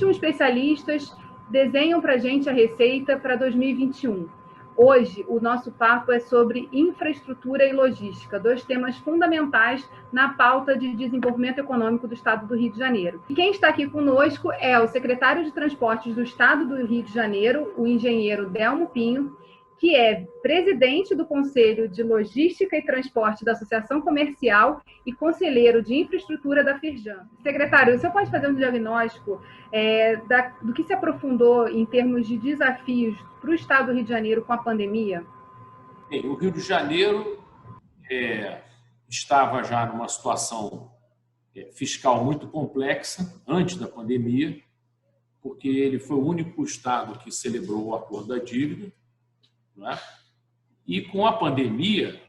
21 especialistas desenham para a gente a receita para 2021. Hoje, o nosso papo é sobre infraestrutura e logística, dois temas fundamentais na pauta de desenvolvimento econômico do Estado do Rio de Janeiro. E quem está aqui conosco é o secretário de Transportes do Estado do Rio de Janeiro, o engenheiro Delmo Pinho, que é presidente do Conselho de Logística e Transporte da Associação Comercial e conselheiro de infraestrutura da Firjan. Secretário, o senhor pode fazer um diagnóstico do que se aprofundou em termos de desafios para o Estado do Rio de Janeiro com a pandemia? Bem, o Rio de Janeiro estava já numa situação fiscal muito complexa antes da pandemia, porque ele foi o único estado que celebrou o acordo da dívida, né? E com a pandemia,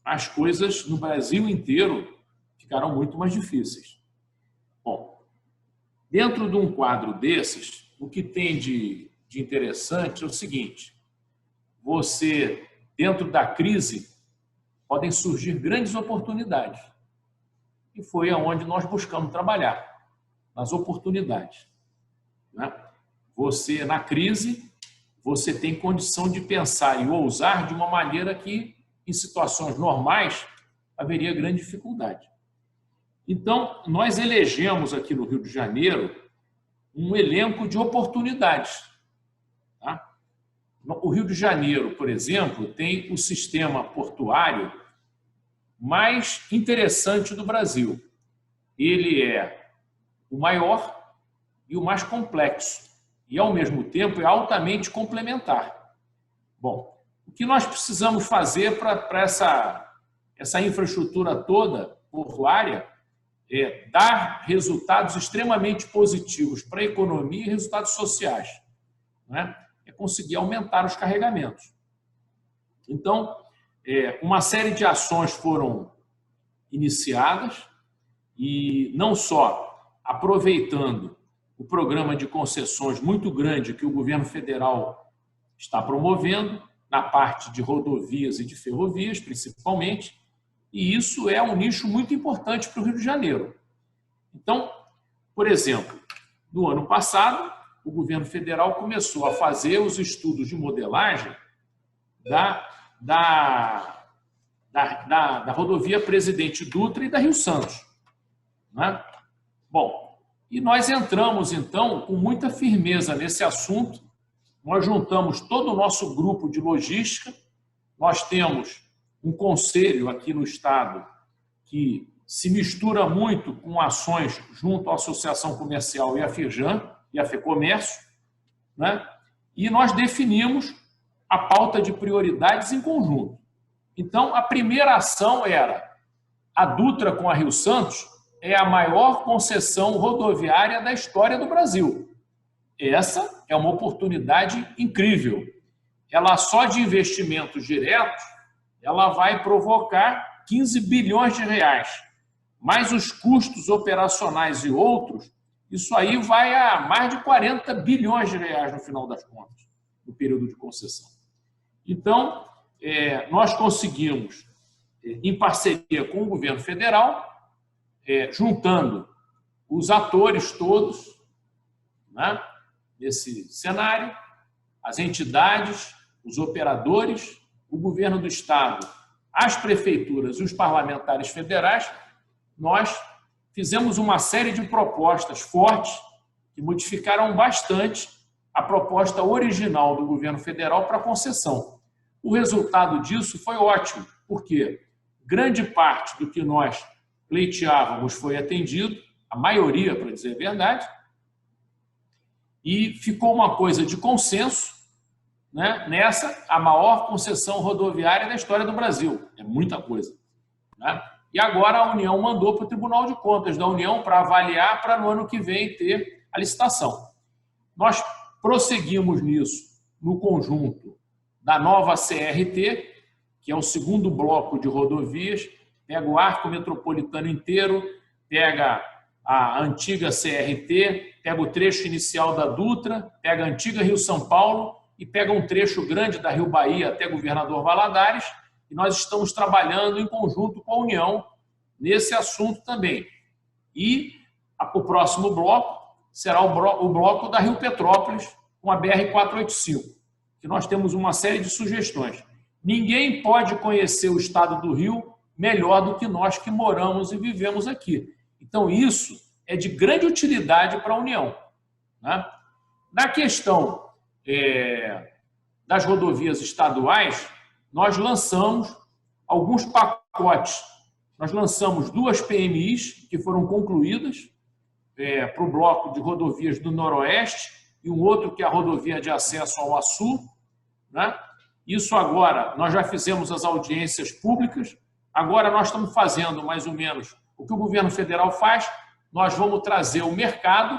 as coisas no Brasil inteiro ficaram muito mais difíceis. Bom, dentro de um quadro desses, o que tem de interessante é o seguinte: você, dentro da crise, podem surgir grandes oportunidades. E foi aonde nós buscamos trabalhar, nas oportunidades, né? Você, na crise, você tem condição de pensar e ousar de uma maneira que, em situações normais, haveria grande dificuldade. Então, nós elegemos aqui no Rio de Janeiro um elenco de oportunidades. Tá? O Rio de Janeiro, por exemplo, tem o sistema portuário mais interessante do Brasil. Ele é o maior e o mais complexo. E, ao mesmo tempo, é altamente complementar. Bom, o que nós precisamos fazer para essa infraestrutura toda portuária é dar resultados extremamente positivos para a economia e resultados sociais, né? É conseguir aumentar os carregamentos. Então, uma série de ações foram iniciadas e não só aproveitando o programa de concessões muito grande que o governo federal está promovendo, na parte de rodovias e de ferrovias, principalmente, e isso é um nicho muito importante para o Rio de Janeiro. Então, por exemplo, no ano passado, o governo federal começou a fazer os estudos de modelagem da rodovia Presidente Dutra e da Rio Santos, né? Bom, e nós entramos, então, com muita firmeza nesse assunto. Nós juntamos todo o nosso grupo de logística. Nós temos um conselho aqui no Estado que se mistura muito com ações junto à Associação Comercial e à Firjan e à FEComércio, né? E nós definimos a pauta de prioridades em conjunto. Então, a primeira ação era a Dutra com a Rio Santos, é a maior concessão rodoviária da história do Brasil. Essa é uma oportunidade incrível. Ela só de investimentos diretos, ela vai provocar 15 bilhões de reais. Mais os custos operacionais e outros, isso aí vai a mais de 40 bilhões de reais no final das contas, no período de concessão. Então, nós conseguimos, em parceria com o governo federal, juntando os atores todos, né, nesse cenário, as entidades, os operadores, o governo do Estado, as prefeituras e os parlamentares federais, nós fizemos uma série de propostas fortes que modificaram bastante a proposta original do governo federal para a concessão. O resultado disso foi ótimo, porque grande parte do que nós pleiteávamos foi atendido, a maioria, para dizer a verdade, e ficou uma coisa de consenso, né, nessa, a maior concessão rodoviária da história do Brasil. É muita coisa, né? E agora a União mandou para o Tribunal de Contas da União para avaliar, para no ano que vem ter a licitação. Nós prosseguimos nisso no conjunto da nova CRT, que é o segundo bloco de rodovias, pega o arco metropolitano inteiro, pega a antiga CRT, pega o trecho inicial da Dutra, pega a antiga Rio-São Paulo e pega um trecho grande da Rio-Bahia até Governador Valadares, e nós estamos trabalhando em conjunto com a União nesse assunto também. E o próximo bloco será o bloco da Rio Petrópolis com a BR-485, que nós temos uma série de sugestões. Ninguém pode conhecer o estado do Rio melhor do que nós que moramos e vivemos aqui. Então, isso é de grande utilidade para a União, né? Na questão das rodovias estaduais, nós lançamos alguns pacotes. Nós lançamos 2 PMIs que foram concluídas para o bloco de rodovias do Noroeste e um outro que é a rodovia de acesso ao Açu, né? Isso agora, nós já fizemos as audiências públicas, agora nós estamos fazendo mais ou menos o que o governo federal faz, nós vamos trazer o mercado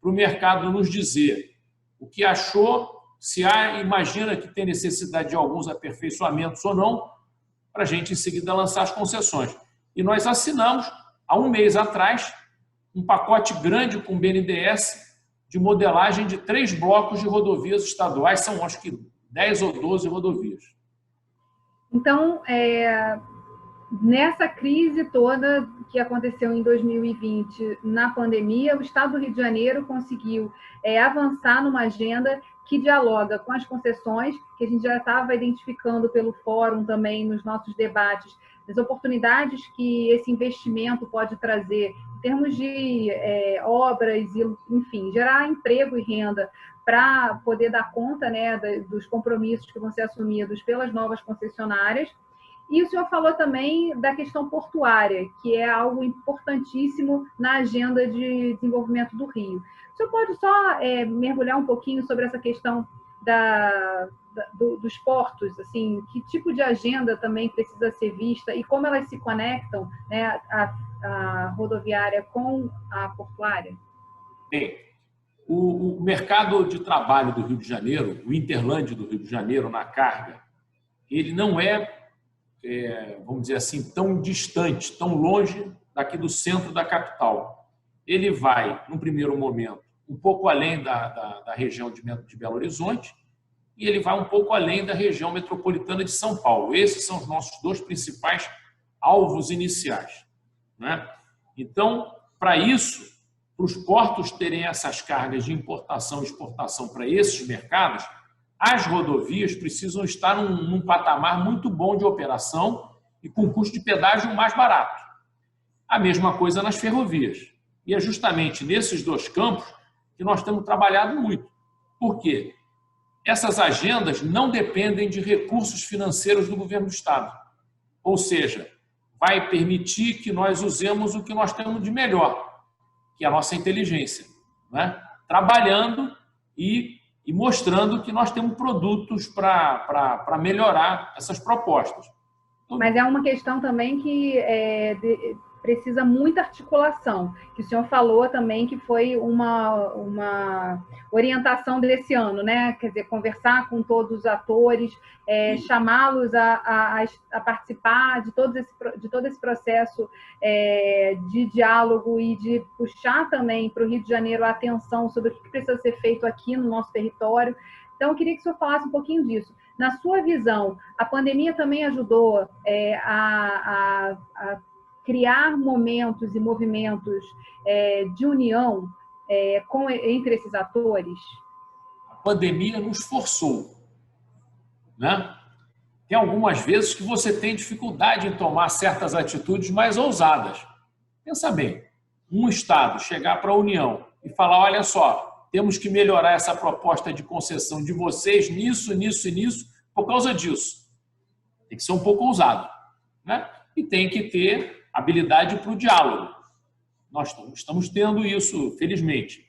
para o mercado nos dizer o que achou, se imagina que tem necessidade de alguns aperfeiçoamentos ou não, para a gente em seguida lançar as concessões. E nós assinamos, há um mês atrás, um pacote grande com o BNDES de modelagem de 3 blocos de rodovias estaduais, são acho que 10 ou 12 rodovias. Então, nessa crise toda que aconteceu em 2020, na pandemia, o Estado do Rio de Janeiro conseguiu avançar numa agenda que dialoga com as concessões, que a gente já estava identificando pelo fórum também nos nossos debates, das oportunidades que esse investimento pode trazer em termos de obras, e, enfim, gerar emprego e renda para poder dar conta, né, dos compromissos que vão ser assumidos pelas novas concessionárias. E o senhor falou também da questão portuária, que é algo importantíssimo na agenda de desenvolvimento do Rio. O senhor pode só mergulhar um pouquinho sobre essa questão dos portos, assim, que tipo de agenda também precisa ser vista e como elas se conectam, né, a rodoviária com a portuária? Bem, o mercado de trabalho do Rio de Janeiro, o Interlândia do Rio de Janeiro na carga, ele não vamos dizer assim, tão distante, tão longe daqui do centro da capital. Ele vai, num primeiro momento, um pouco além da região de Belo Horizonte e ele vai um pouco além da região metropolitana de São Paulo. Esses são os nossos 2 principais alvos iniciais, né? Então, para isso, para os portos terem essas cargas de importação e exportação para esses mercados, as rodovias precisam estar num patamar muito bom de operação e com custo de pedágio mais barato. A mesma coisa nas ferrovias. E é justamente nesses 2 campos que nós temos trabalhado muito. Por quê? Essas agendas não dependem de recursos financeiros do governo do Estado. Ou seja, vai permitir que nós usemos o que nós temos de melhor, que é a nossa inteligência, né? Trabalhando e mostrando que nós temos produtos para melhorar essas propostas. Mas é uma questão também que precisa muita articulação, que o senhor falou também que foi uma orientação desse ano, né? Quer dizer, conversar com todos os atores, chamá-los a participar de todo esse processo de diálogo e de puxar também para o Rio de Janeiro a atenção sobre o que precisa ser feito aqui no nosso território. Então, eu queria que o senhor falasse um pouquinho disso. Na sua visão, a pandemia também ajudou a criar momentos e movimentos de união entre esses atores? A pandemia nos forçou, né? Tem algumas vezes que você tem dificuldade em tomar certas atitudes mais ousadas. Pensa bem, um Estado chegar para a União e falar, olha só, temos que melhorar essa proposta de concessão de vocês nisso, nisso e nisso, por causa disso. Tem que ser um pouco ousado, né? E tem que ter habilidade para o diálogo. Nós estamos tendo isso, felizmente.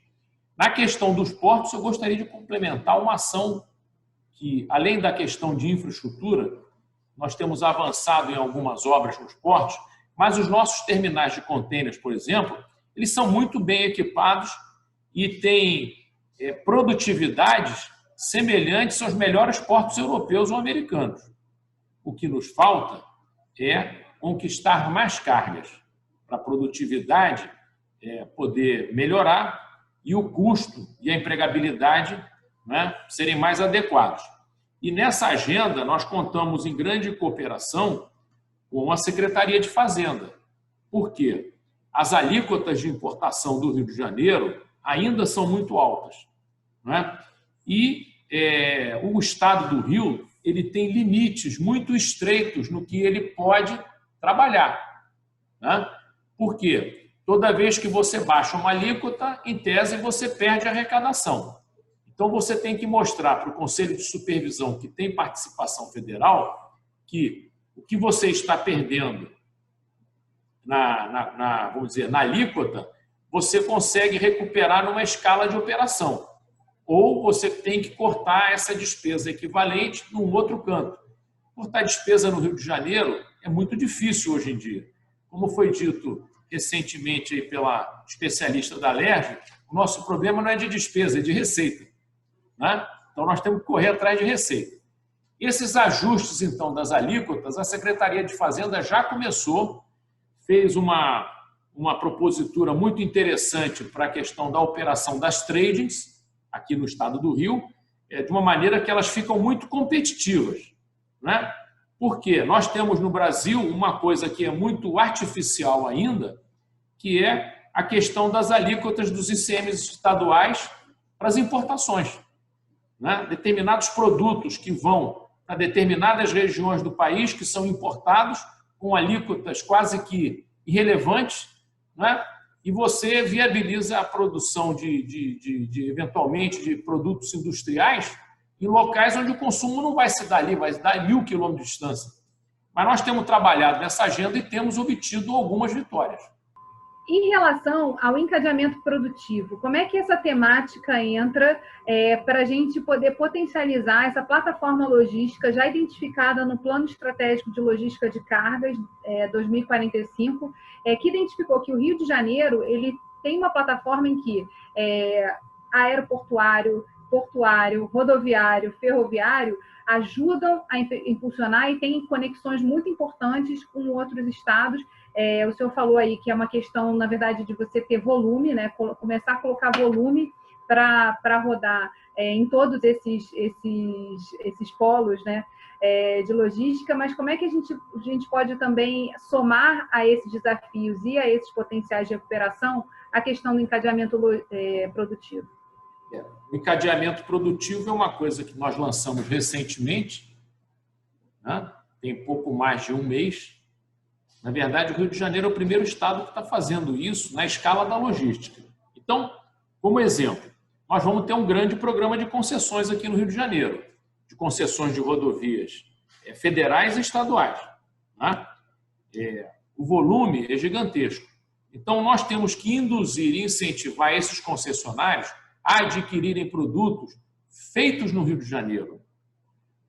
Na questão dos portos, eu gostaria de complementar uma ação que, além da questão de infraestrutura, nós temos avançado em algumas obras nos portos, mas os nossos terminais de contêineres, por exemplo, eles são muito bem equipados e têm produtividades semelhantes aos melhores portos europeus ou americanos. O que nos falta é conquistar mais cargas para a produtividade poder melhorar e o custo e a empregabilidade, né, serem mais adequados. E nessa agenda nós contamos em grande cooperação com a Secretaria de Fazenda. Por quê? As alíquotas de importação do Rio de Janeiro, ainda são muito altas, não é? E o Estado do Rio ele tem limites muito estreitos no que ele pode trabalhar, né? Por quê? Toda vez que você baixa uma alíquota, em tese, você perde a arrecadação. Então, você tem que mostrar para o Conselho de Supervisão, que tem participação federal, que o que você está perdendo vamos dizer, na alíquota, você consegue recuperar numa escala de operação. Ou você tem que cortar essa despesa equivalente num outro canto. Cortar despesa no Rio de Janeiro é muito difícil hoje em dia. Como foi dito recentemente aí pela especialista da Alerj, o nosso problema não é de despesa, é de receita, né? Então, nós temos que correr atrás de receita. Esses ajustes, então, das alíquotas, a Secretaria de Fazenda já começou, fez uma propositura muito interessante para a questão da operação das tradings, aqui no estado do Rio, de uma maneira que elas ficam muito competitivas, né? Porque nós temos no Brasil uma coisa que é muito artificial ainda, que é a questão das alíquotas dos ICMs estaduais para as importações, né? Determinados produtos que vão para determinadas regiões do país que são importados com alíquotas quase que irrelevantes, né? E você viabiliza a produção eventualmente, de produtos industriais em locais onde o consumo não vai se dar ali, vai se dar a 1.000 quilômetros de distância. Mas nós temos trabalhado nessa agenda e temos obtido algumas vitórias. Em relação ao encadeamento produtivo, como é que essa temática entra para a gente poder potencializar essa plataforma logística já identificada no Plano Estratégico de Logística de Cargas 2045, que identificou que o Rio de Janeiro ele tem uma plataforma em que aeroportuário, portuário, rodoviário, ferroviário ajudam a impulsionar e tem conexões muito importantes com outros estados. O senhor falou aí que é uma questão, na verdade, de você ter volume, né? Começar a colocar volume para rodar em todos esses polos, né? De logística, mas como é que a gente pode também somar a esses desafios e a esses potenciais de recuperação a questão do encadeamento produtivo? O encadeamento produtivo é uma coisa que nós lançamos recentemente, né? Tem pouco mais de um mês. Na verdade, o Rio de Janeiro é o primeiro estado que está fazendo isso na escala da logística. Então, como exemplo, nós vamos ter um grande programa de concessões aqui no Rio de Janeiro, de concessões de rodovias federais e estaduais, né? O volume é gigantesco. Então, nós temos que induzir e incentivar esses concessionários a adquirirem produtos feitos no Rio de Janeiro,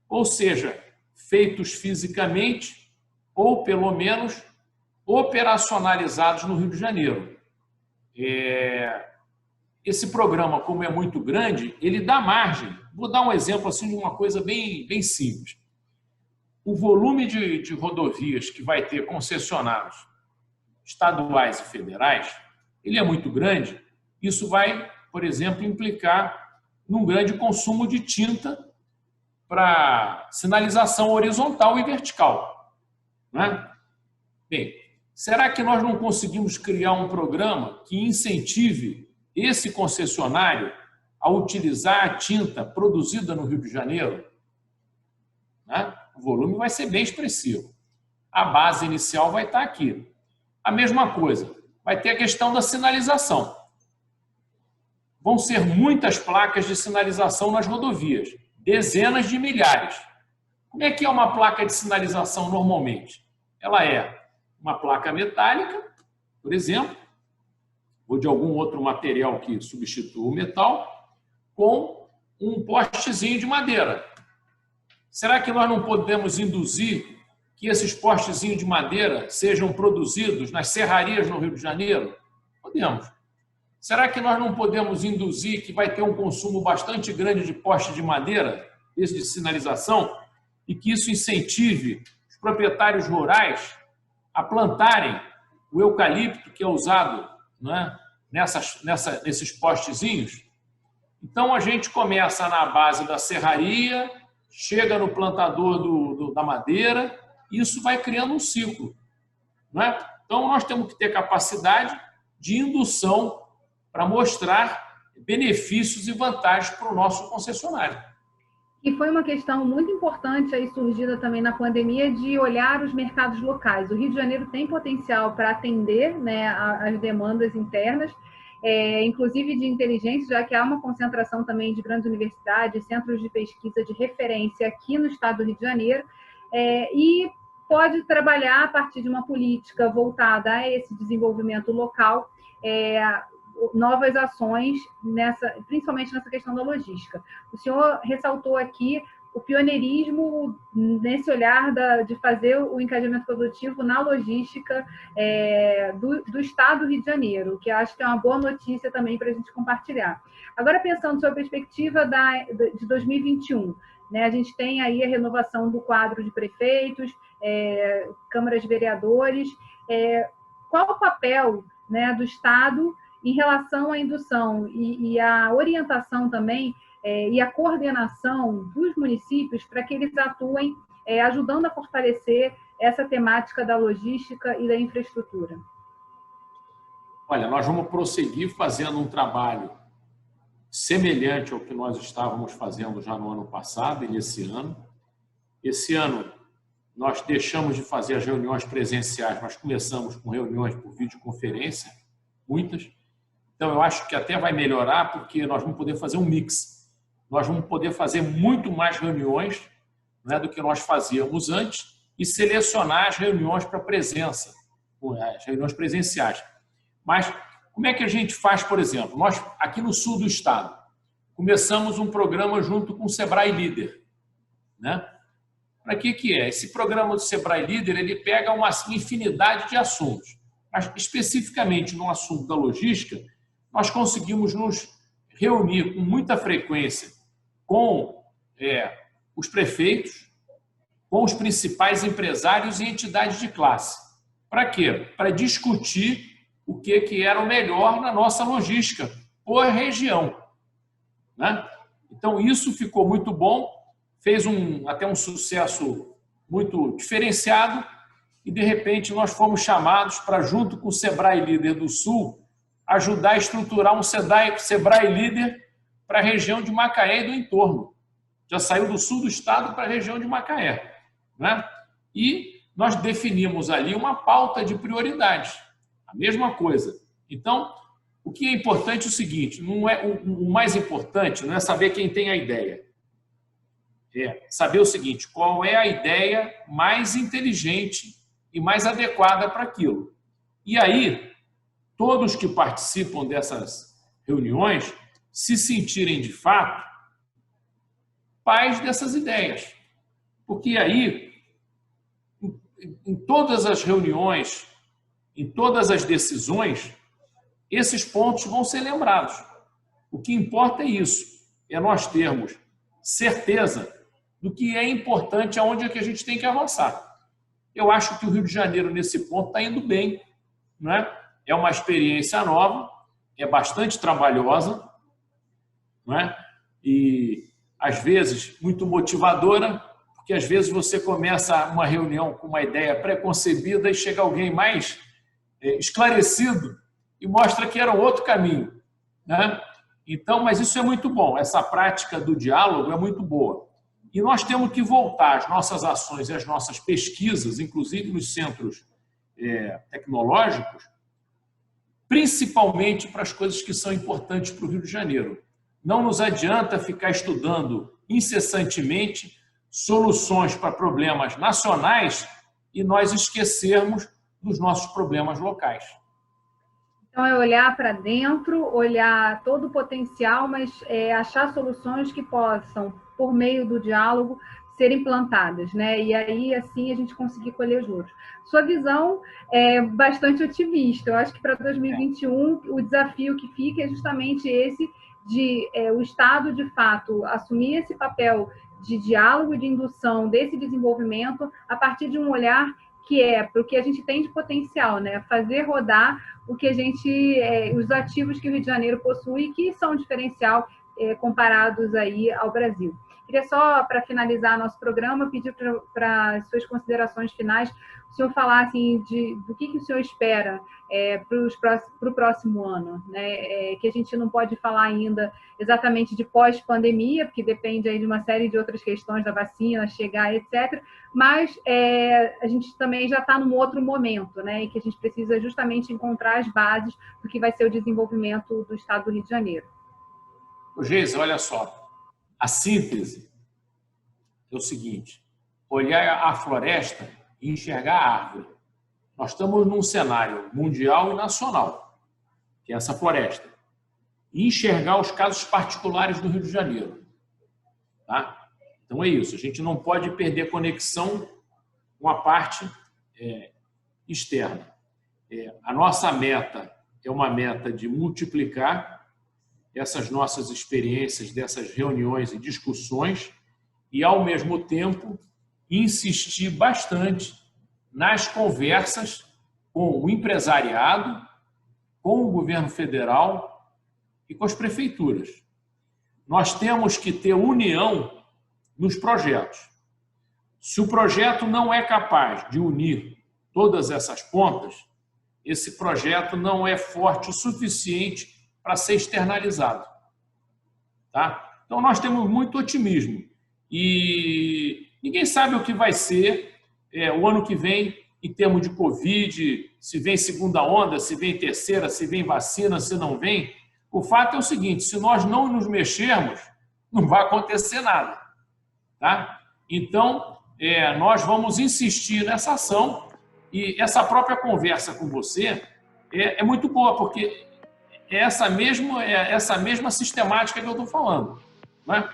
ou seja, feitos fisicamente ou, pelo menos, operacionalizados no Rio de Janeiro. Esse programa, como é muito grande, ele dá margem. Vou dar um exemplo assim, de uma coisa bem, bem simples. O volume de rodovias que vai ter concessionários estaduais e federais, ele é muito grande. Isso vai, por exemplo, implicar num grande consumo de tinta para sinalização horizontal e vertical, né? Bem, será que nós não conseguimos criar um programa que incentive esse concessionário a utilizar a tinta produzida no Rio de Janeiro? Né? O volume vai ser bem expressivo. A base inicial vai estar aqui. A mesma coisa, vai ter a questão da sinalização. Vão ser muitas placas de sinalização nas rodovias, dezenas de milhares. Como é que é uma placa de sinalização normalmente? Ela é uma placa metálica, por exemplo, ou de algum outro material que substitua o metal, com um postezinho de madeira. Será que nós não podemos induzir que esses postezinhos de madeira sejam produzidos nas serrarias no Rio de Janeiro? Podemos. Será que nós não podemos induzir que vai ter um consumo bastante grande de poste de madeira, esse de sinalização, e que isso incentive os proprietários rurais a plantarem o eucalipto que é usado, né, nesses postezinhos? Então, a gente começa na base da serraria, chega no plantador da madeira, e isso vai criando um ciclo, né? Então, nós temos que ter capacidade de indução para mostrar benefícios e vantagens para o nosso concessionário. E foi uma questão muito importante aí surgida também na pandemia de olhar os mercados locais. O Rio de Janeiro tem potencial para atender, né, as demandas internas, inclusive de inteligência, já que há uma concentração também de grandes universidades, centros de pesquisa de referência aqui no estado do Rio de Janeiro, e pode trabalhar a partir de uma política voltada a esse desenvolvimento local, novas ações, principalmente nessa questão da logística. O senhor ressaltou aqui o pioneirismo nesse olhar de fazer o encadeamento produtivo na logística do estado do Rio de Janeiro, que acho que é uma boa notícia também para a gente compartilhar. Agora, pensando sobre a perspectiva de 2021, né, a gente tem aí a renovação do quadro de prefeitos, câmaras de vereadores. Qual o papel, né, do Estado em relação à indução e à orientação também e a coordenação dos municípios para que eles atuem ajudando a fortalecer essa temática da logística e da infraestrutura? Olha, nós vamos prosseguir fazendo um trabalho semelhante ao que nós estávamos fazendo já no ano passado e nesse ano. Esse ano, nós deixamos de fazer as reuniões presenciais, mas começamos com reuniões por videoconferência, muitas. Então, eu acho que até vai melhorar, porque nós vamos poder fazer um mix. Nós vamos poder fazer muito mais reuniões, né, do que nós fazíamos antes e selecionar as reuniões para presença, as reuniões presenciais. Mas como é que a gente faz, por exemplo? Nós, aqui no sul do estado, começamos um programa junto com o Sebrae Líder, né? Para que é? Esse programa do Sebrae Líder, ele pega uma infinidade de assuntos. Mas, especificamente no assunto da logística, nós conseguimos nos reunir com muita frequência com os prefeitos, com os principais empresários e entidades de classe. Para quê? Para discutir o que era o melhor na nossa logística por região, né? Então, isso ficou muito bom, fez até um sucesso muito diferenciado e, de repente, nós fomos chamados para, junto com o Sebrae Líder do Sul, ajudar a estruturar um Sebrae Líder para a região de Macaé e do entorno. Já saiu do sul do estado para a região de Macaé, né? E nós definimos ali uma pauta de prioridades. A mesma coisa. Então, o que é importante é o seguinte, o mais importante não é saber quem tem a ideia. É saber o seguinte, qual é a ideia mais inteligente e mais adequada para aquilo. E aí, todos que participam dessas reuniões se sentirem, de fato, pais dessas ideias. Porque aí, em todas as reuniões, em todas as decisões, esses pontos vão ser lembrados. O que importa é isso, é nós termos certeza do que é importante, aonde é que a gente tem que avançar. Eu acho que o Rio de Janeiro, nesse ponto, está indo bem, não é? É uma experiência nova, é bastante trabalhosa, não é? E, às vezes, muito motivadora, porque, às vezes, você começa uma reunião com uma ideia preconcebida e chega alguém mais esclarecido e mostra que era um outro caminho, né? Então, mas isso é muito bom, essa prática do diálogo é muito boa. E nós temos que voltar as nossas ações e as nossas pesquisas, inclusive nos centros tecnológicos, principalmente para as coisas que são importantes para o Rio de Janeiro. Não nos adianta ficar estudando incessantemente soluções para problemas nacionais e nós esquecermos dos nossos problemas locais. Então, é olhar para dentro, olhar todo o potencial, mas achar soluções que possam, por meio do diálogo, ser implantadas, né? E aí, assim, a gente conseguir colher os frutos. Sua visão é bastante otimista. Eu acho que para 2021, o desafio que fica é justamente esse de o Estado, de fato, assumir esse papel de diálogo e de indução desse desenvolvimento a partir de um olhar que é para o que a gente tem de potencial, né? Fazer rodar o que a gente, os ativos que o Rio de Janeiro possui, que são um diferencial comparados aí ao Brasil. Queria só, para finalizar nosso programa, pedir para as suas considerações finais, o senhor falar assim, do que o senhor espera para o próximo ano, né? Que a gente não pode falar ainda exatamente de pós-pandemia, porque depende aí de uma série de outras questões da vacina, chegar, etc., mas a gente também já está num outro momento, né? E que a gente precisa justamente encontrar as bases do que vai ser o desenvolvimento do Estado do Rio de Janeiro. Geise, olha só, a síntese é o seguinte: olhar a floresta e enxergar a árvore. Nós estamos num cenário mundial e nacional, que é essa floresta, e enxergar os casos particulares do Rio de Janeiro. Tá? Então é isso, a gente não pode perder conexão com a parte externa. A nossa meta é uma meta de multiplicar essas nossas experiências, dessas reuniões e discussões, e, ao mesmo tempo, insistir bastante nas conversas com o empresariado, com o governo federal e com as prefeituras. Nós temos que ter união nos projetos. Se o projeto não é capaz de unir todas essas pontas, esse projeto não é forte o suficiente para ser externalizado. Tá? Então, nós temos muito otimismo. E ninguém sabe o que vai ser o ano que vem em termos de Covid, se vem segunda onda, se vem terceira, se vem vacina, se não vem. O fato é o seguinte: se nós não nos mexermos, não vai acontecer nada. Tá? Então, nós vamos insistir nessa ação, e essa própria conversa com você é muito boa, porque é essa mesma sistemática que eu estou falando. Né?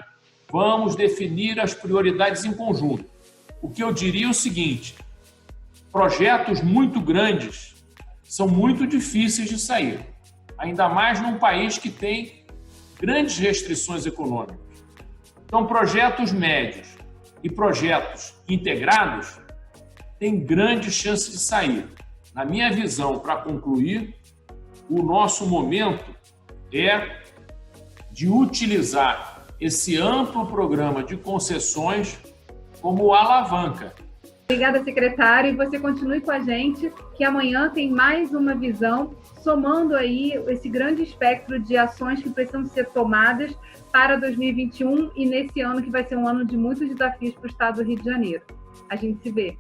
Vamos definir as prioridades em conjunto. O que eu diria é o seguinte: projetos muito grandes são muito difíceis de sair, ainda mais num país que tem grandes restrições econômicas. Então, projetos médios e projetos integrados têm grande chance de sair. Na minha visão, para concluir, o nosso momento é de utilizar esse amplo programa de concessões como alavanca. Obrigada, secretário. E você continue com a gente, que amanhã tem mais uma visão, somando aí esse grande espectro de ações que precisam ser tomadas para 2021 e nesse ano que vai ser um ano de muitos desafios para o Estado do Rio de Janeiro. A gente se vê.